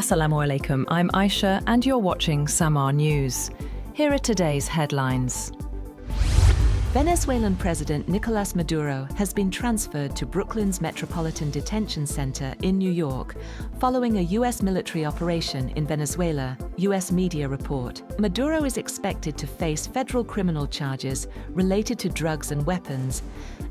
Assalamu alaikum, I'm Aisha and you're watching Samaa News. Here are today's headlines. Venezuelan President Nicolás Maduro has been transferred to Brooklyn's Metropolitan Detention Center in New York following a U.S. military operation in Venezuela, U.S. media report. Maduro is expected to face federal criminal charges related to drugs and weapons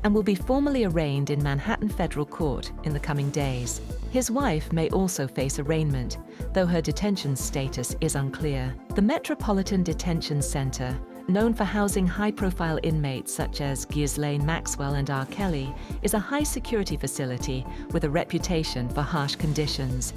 and will be formally arraigned in Manhattan Federal Court in the coming days. His wife may also face arraignment, though her detention status is unclear. The Metropolitan Detention Center, known for housing high-profile inmates such as Ghislaine Maxwell and R. Kelly, is a high-security facility with a reputation for harsh conditions.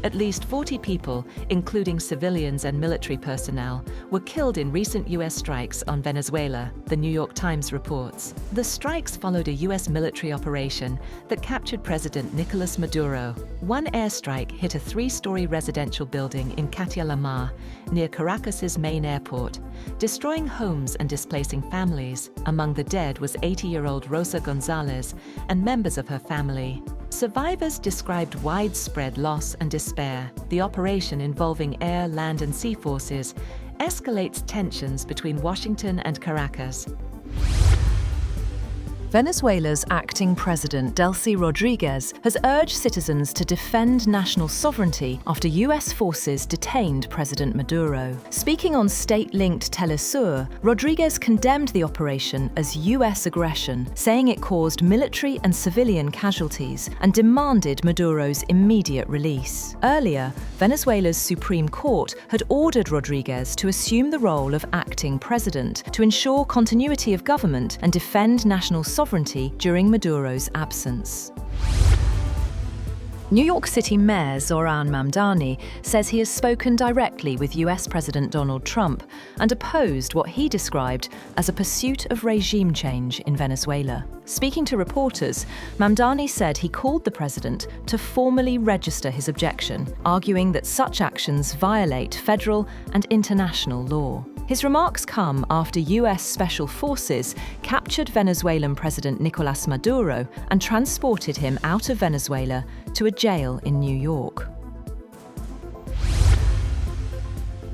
At least 40 people, including civilians and military personnel, were killed in recent U.S. strikes on Venezuela, the New York Times reports. The strikes followed a U.S. military operation that captured President Nicolás Maduro. One airstrike hit a 3-story residential building in Samaa, near Caracas's main airport, destroying homes and displacing families. Among the dead was 80-year-old Rosa Gonzalez and members of her family. Survivors described widespread loss and despair. The operation, involving air, land, and sea forces, escalates tensions between Washington and Caracas. Venezuela's acting president, Delcy Rodriguez, has urged citizens to defend national sovereignty after U.S. forces detained President Maduro. Speaking on state-linked Telesur, Rodriguez condemned the operation as U.S. aggression, saying it caused military and civilian casualties, and demanded Maduro's immediate release. Earlier, Venezuela's Supreme Court had ordered Rodriguez to assume the role of acting president to ensure continuity of government and defend national sovereignty during Maduro's absence. New York City Mayor Zoran Mamdani says he has spoken directly with US President Donald Trump and opposed what he described as a pursuit of regime change in Venezuela. Speaking to reporters, Mamdani said he called the president to formally register his objection, arguing that such actions violate federal and international law. His remarks come after US Special Forces captured Venezuelan President Nicolás Maduro and transported him out of Venezuela to a jail in New York.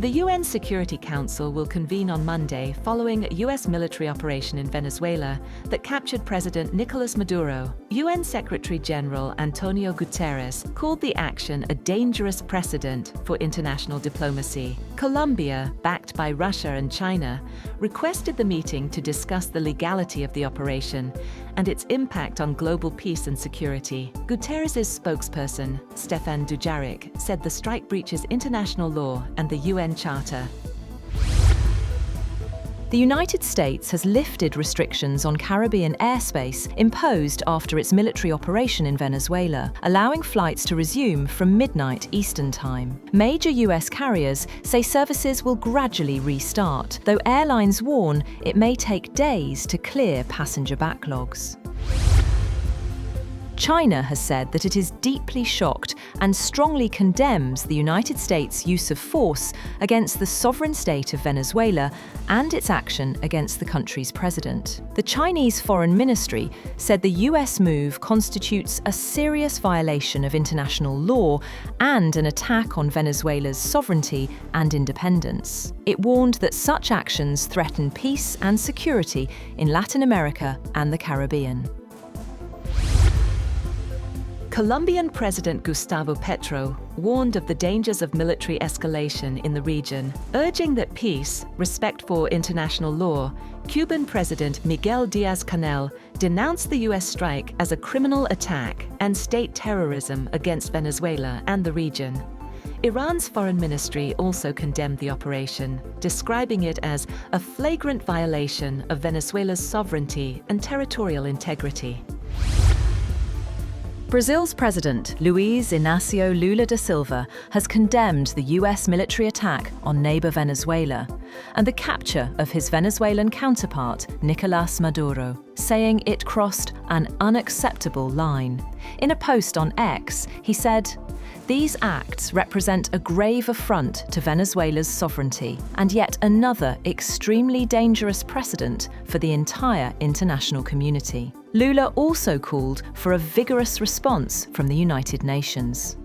The UN Security Council will convene on Monday following a U.S. military operation in Venezuela that captured President Nicolás Maduro. UN Secretary-General Antonio Guterres called the action a dangerous precedent for international diplomacy. Colombia, backed by Russia and China, requested the meeting to discuss the legality of the operation and its impact on global peace and security. Guterres' spokesperson, Stefan Dujarric, said the strike breaches international law and the UN Charter. The United States has lifted restrictions on Caribbean airspace imposed after its military operation in Venezuela, allowing flights to resume from midnight Eastern Time. Major US carriers say services will gradually restart, though airlines warn it may take days to clear passenger backlogs. China has said that it is deeply shocked and strongly condemns the United States' use of force against the sovereign state of Venezuela and its action against the country's president. The Chinese Foreign Ministry said the US move constitutes a serious violation of international law and an attack on Venezuela's sovereignty and independence. It warned that such actions threaten peace and security in Latin America and the Caribbean. Colombian President Gustavo Petro warned of the dangers of military escalation in the region, urging that peace, respect for international law. Cuban President Miguel Díaz-Canel denounced the U.S. strike as a criminal attack and state terrorism against Venezuela and the region. Iran's foreign ministry also condemned the operation, describing it as a flagrant violation of Venezuela's sovereignty and territorial integrity. Brazil's president, Luiz Inácio Lula da Silva, has condemned the U.S. military attack on neighbor Venezuela, and the capture of his Venezuelan counterpart, Nicolás Maduro, saying it crossed an unacceptable line. In a post on X, he said, "These acts represent a grave affront to Venezuela's sovereignty and yet another extremely dangerous precedent for the entire international community." Lula also called for a vigorous response from the United Nations.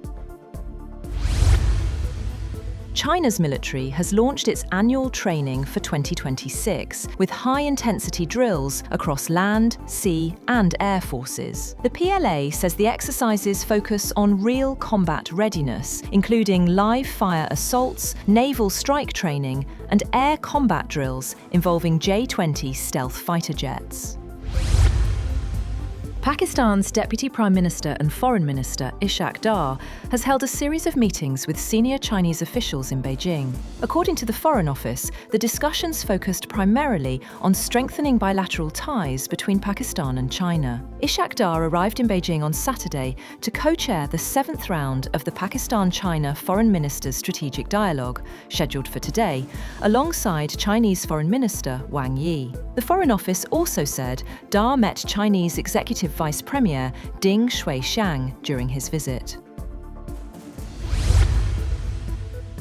China's military has launched its annual training for 2026, with high-intensity drills across land, sea and air forces. The PLA says the exercises focus on real combat readiness, including live-fire assaults, naval strike training and air combat drills involving J-20 stealth fighter jets. Pakistan's Deputy Prime Minister and Foreign Minister Ishaq Dar has held a series of meetings with senior Chinese officials in Beijing. According to the Foreign Office, the discussions focused primarily on strengthening bilateral ties between Pakistan and China. Ishaq Dar arrived in Beijing on Saturday to co-chair the 7th round of the Pakistan-China Foreign Ministers' Strategic Dialogue, scheduled for today, alongside Chinese Foreign Minister Wang Yi. The Foreign Office also said Dar met Chinese Executive Vice Premier Ding Shuixiang during his visit.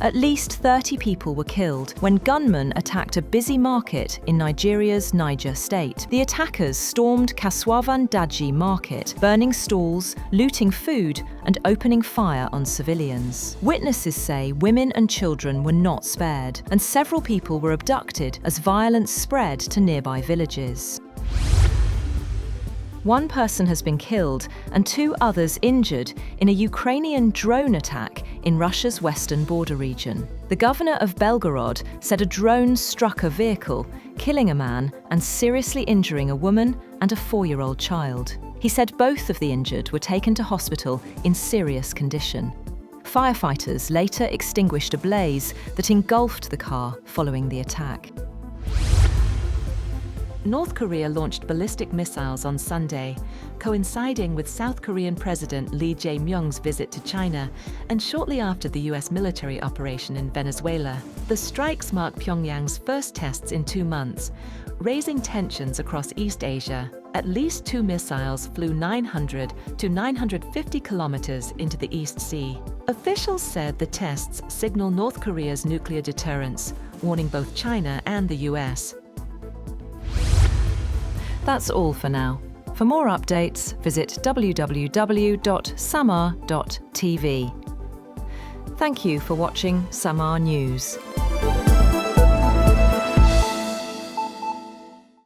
At least 30 people were killed when gunmen attacked a busy market in Nigeria's Niger state. The attackers stormed Kasuavan Daji market, burning stalls, looting food and opening fire on civilians. Witnesses say women and children were not spared, and several people were abducted as violence spread to nearby villages. One person has been killed and 2 others injured in a Ukrainian drone attack in Russia's western border region. The governor of Belgorod said a drone struck a vehicle, killing a man and seriously injuring a woman and a 4-year-old child. He said both of the injured were taken to hospital in serious condition. Firefighters later extinguished a blaze that engulfed the car following the attack. North Korea launched ballistic missiles on Sunday, coinciding with South Korean President Lee Jae-myung's visit to China and shortly after the US military operation in Venezuela. The strikes mark Pyongyang's first tests in 2 months, raising tensions across East Asia. At least 2 missiles flew 900 to 950 kilometers into the East Sea. Officials said the tests signal North Korea's nuclear deterrence, warning both China and the US. That's all for now. For more updates, visit www.samaa.tv. Thank you for watching Samaa News.